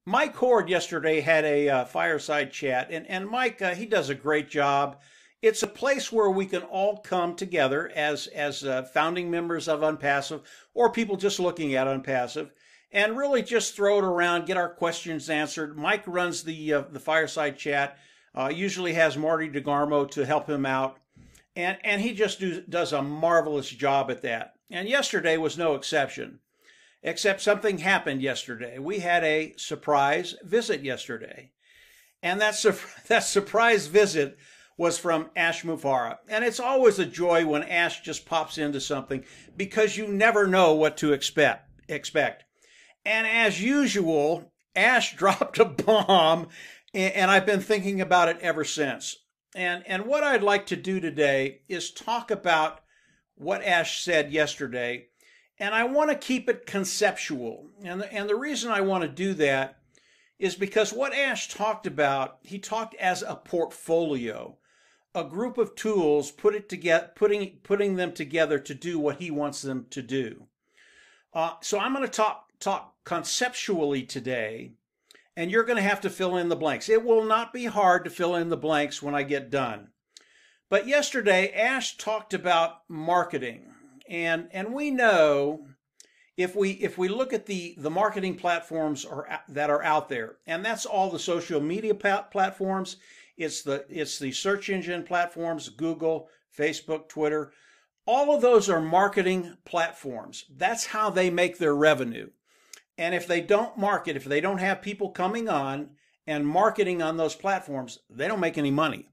Mike Hord yesterday had a fireside chat, and Mike, he does a great job. It's a place where we can all come together as founding members of Unpassive, or people just looking at Unpassive, and really just throw it around, get our questions answered. Mike runs the fireside chat. Usually has Marty DeGarmo to help him out, and he just does a marvelous job at that. And yesterday was no exception. Except something happened yesterday. We had a surprise visit yesterday. And that surprise visit was from Ash Mufareh. And it's always a joy when Ash just pops into something because you never know what to expect. And as usual, Ash dropped a bomb, and I've been thinking about it ever since. And what I'd like to do today is talk about what Ash said yesterday. And I want to keep it conceptual. And the reason I want to do that is because what Ash talked about, he talked as a portfolio, a group of tools putting them together to do what he wants them to do. So I'm going to talk conceptually today, and you're going to have to fill in the blanks. It will not be hard to fill in the blanks when I get done. But yesterday, Ash talked about marketing. And we know if we look at the marketing platforms that are out there, and that's all the social media platforms, it's the search engine platforms, Google, Facebook, Twitter, all of those are marketing platforms. That's how they make their revenue. And if they don't market, if they don't have people coming on and marketing on those platforms, they don't make any money.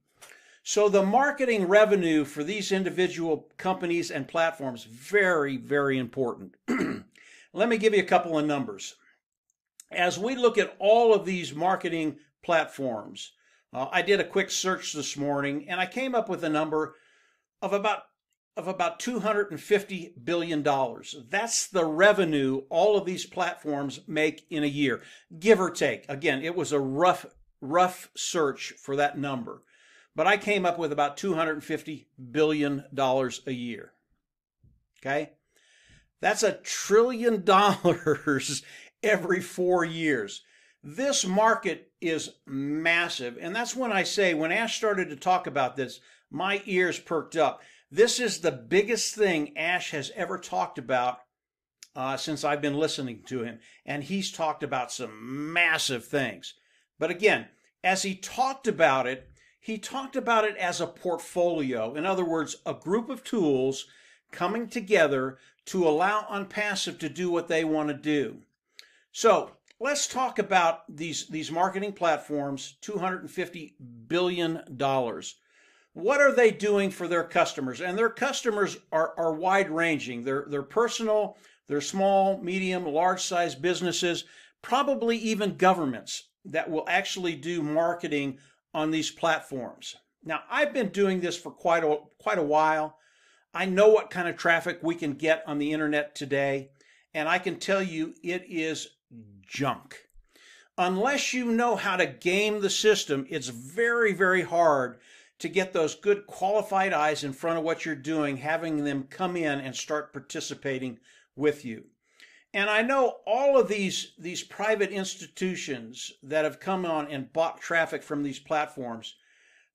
So the marketing revenue for these individual companies and platforms, very, very important. Let me give you a couple of numbers. As we look at all of these marketing platforms, I did a quick search this morning, and I came up with a number of about $250 billion. That's the revenue all of these platforms make in a year, give or take. Again, it was a rough search for that number. But I came up with about $250 billion a year. Okay? That's $1 trillion every 4 years. This market is massive. And that's when I say, when Ash started to talk about this, my ears perked up. This is the biggest thing Ash has ever talked about since I've been listening to him. And he's talked about some massive things. But again, as he talked about it as a portfolio. In other words, a group of tools coming together to allow Unpassive to do what they want to do. So let's talk about these marketing platforms, $250 billion. What are they doing for their customers? And their customers are wide-ranging. They're personal, they're small, medium, large-sized businesses, probably even governments that will actually do marketing on these platforms. Now, I've been doing this for quite a while. I know what kind of traffic we can get on the internet today, and I can tell you it is junk. Unless you know how to game the system, it's very, very hard to get those good qualified eyes in front of what you're doing, having them come in and start participating with you. And I know all of these private institutions that have come on and bought traffic from these platforms,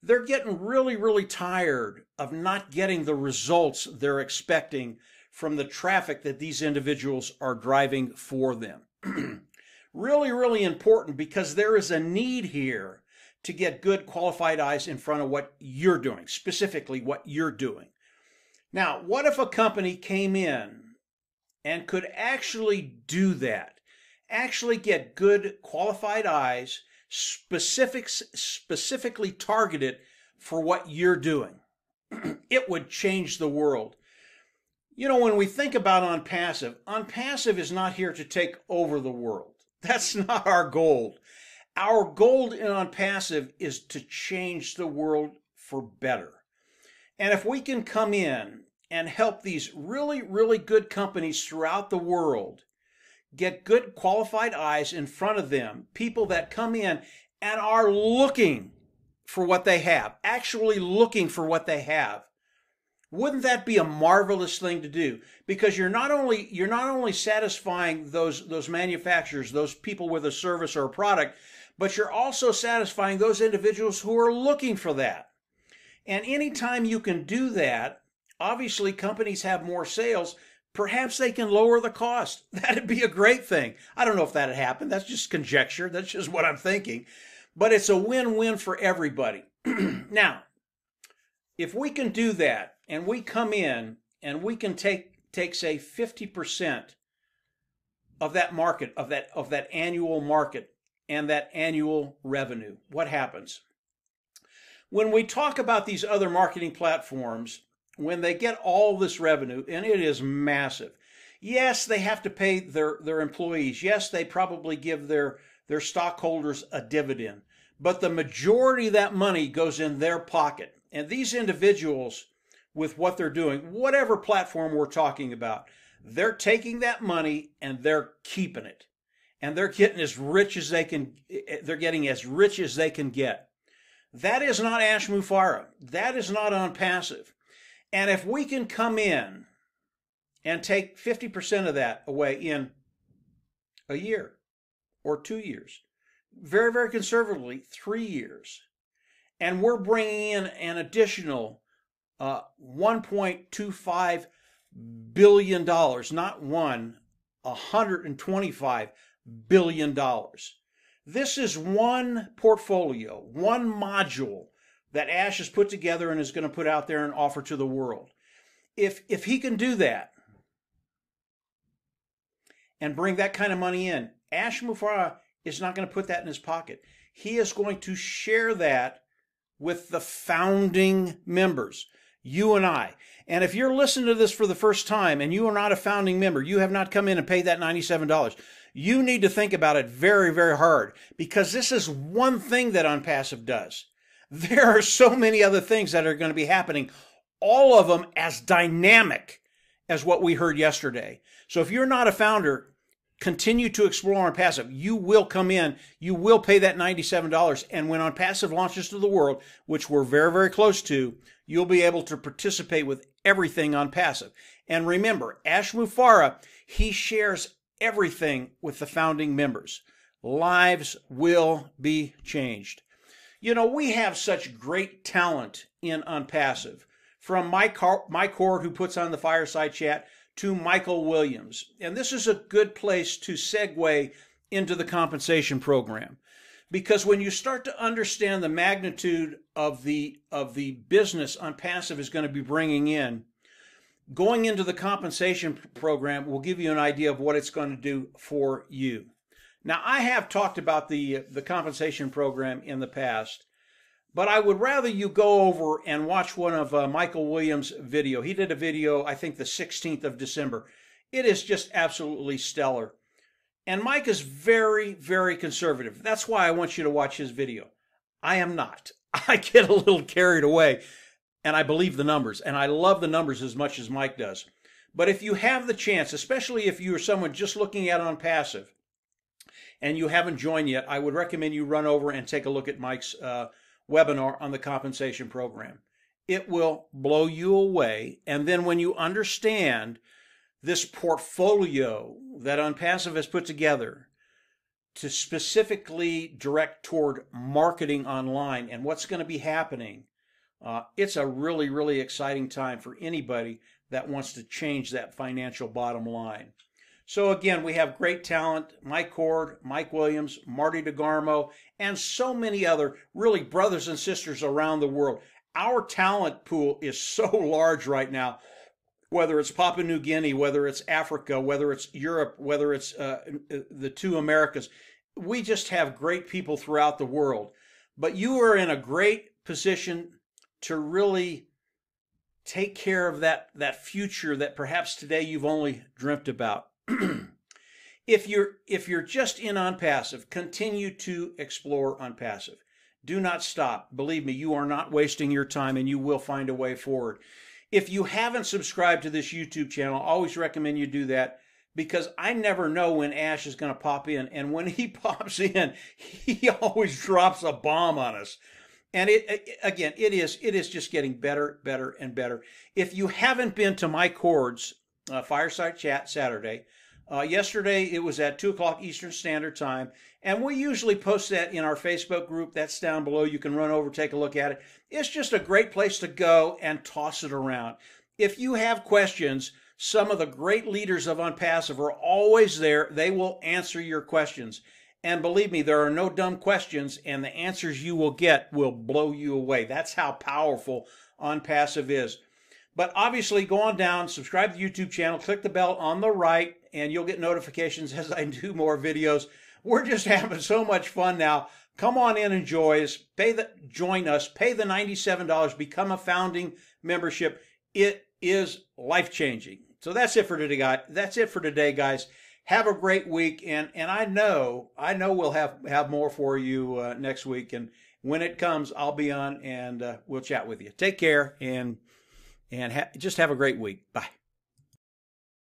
they're getting really, really tired of not getting the results they're expecting from the traffic that these individuals are driving for them. Really, really important because there is a need here to get good qualified eyes in front of what you're doing, specifically what you're doing. Now, what if a company came in and could actually do that, actually get good qualified eyes, specifically targeted for what you're doing? It would change the world. You know, when we think about Unpassive is not here to take over the world. That's not our goal. Our goal in Unpassive is to change the world for better. And if we can come in and help these really, really good companies throughout the world get good qualified eyes in front of them, people that come in and are looking for what they have, actually looking for what they have, Wouldn't that be a marvelous thing to do? Because you're not only satisfying those manufacturers, those people with a service or a product, but you're also satisfying those individuals who are looking for that. And anytime you can do that, obviously companies have more sales. Perhaps they can lower the cost. That'd be a great thing. I don't know if that'd happen. That's just conjecture. That's just what I'm thinking. But it's a win-win for everybody. Now, if we can do that, and we come in and we can take say 50% of that market, of that annual market and that annual revenue, what happens? When we talk about these other marketing platforms, when they get all this revenue, and it is massive, yes, they have to pay their employees. Yes, they probably give their stockholders a dividend. But the majority of that money goes in their pocket. And these individuals, with what they're doing, whatever platform we're talking about, they're taking that money and they're keeping it. And they're getting as rich as they can, they're getting as rich as they can get. That is not Ash Mufareh. That is not on passive. And if we can come in and take 50% of that away in a year or 2 years, very, very conservatively, 3 years, and we're bringing in an additional $1.25 billion, not one, $125 billion. This is one portfolio, one module that Ash has put together and is going to put out there and offer to the world. If he can do that and bring that kind of money in, Ash Mufareh is not going to put that in his pocket. He is going to share that with the founding members, you and I. And if you're listening to this for the first time and you are not a founding member, you have not come in and paid that $97, you need to think about it very, very hard, because this is one thing that OnPassive does. There are so many other things that are going to be happening, all of them as dynamic as what we heard yesterday. So if you're not a founder, continue to explore OnPassive. You will come in, you will pay that $97, and when OnPassive launches to the world, which we're very, very close to, you'll be able to participate with everything OnPassive. And remember, Ash Mufareh, he shares everything with the founding members. Lives will be changed. You know, we have such great talent in OnPassive, from Mike Hord, who puts on the Fireside Chat, to Michael Williams. And this is a good place to segue into the compensation program. Because when you start to understand the magnitude of the business OnPassive is going to be bringing in, going into the compensation program will give you an idea of what it's going to do for you. Now, I have talked about the compensation program in the past, but I would rather you go over and watch one of Michael Williams' video. He did a video, I think, the 16th of December. It is just absolutely stellar. And Mike is very, very conservative. That's why I want you to watch his video. I am not. I get a little carried away, and I believe the numbers, and I love the numbers as much as Mike does. But if you have the chance, especially if you are someone just looking at OnPassive and you haven't joined yet, I would recommend you run over and take a look at Mike's webinar on the compensation program. It will blow you away. And then when you understand this portfolio that OnPassive has put together to specifically direct toward marketing online and what's going to be happening, it's a really, really exciting time for anybody that wants to change that financial bottom line. So again, we have great talent: Mike Hord, Mike Williams, Marty DeGarmo, and so many other really brothers and sisters around the world. Our talent pool is so large right now, whether it's Papua New Guinea, whether it's Africa, whether it's Europe, whether it's the two Americas. We just have great people throughout the world. But you are in a great position to really take care of that future that perhaps today you've only dreamt about. If you're just in OnPassive, continue to explore OnPassive. Do not stop. Believe me, you are not wasting your time, and you will find a way forward. If you haven't subscribed to this YouTube channel, I always recommend you do that, because I never know when Ash is going to pop in. And when he pops in, he always drops a bomb on us. And again, it is just getting better, better, and better. If you haven't been to Mike Hord's Fireside Chat Saturday, yesterday it was at 2 o'clock Eastern Standard Time, and we usually post that in our Facebook group. That's down below. You can run over, take a look at it. It's just a great place to go and toss it around. If you have questions, some of the great leaders of Unpassive are always there. They will answer your questions. And believe me, there are no dumb questions, and the answers you will get will blow you away. That's how powerful Unpassive is. But obviously, go on down, subscribe to the YouTube channel, click the bell on the right, and you'll get notifications as I do more videos. We're just having so much fun now. Come on in and join us. Join us. Pay the $97. Become a founding membership. It is life-changing. So that's it for today, guys. Have a great week, and I know we'll have more for you next week, and when it comes, I'll be on and we'll chat with you. Take care and just have a great week. Bye.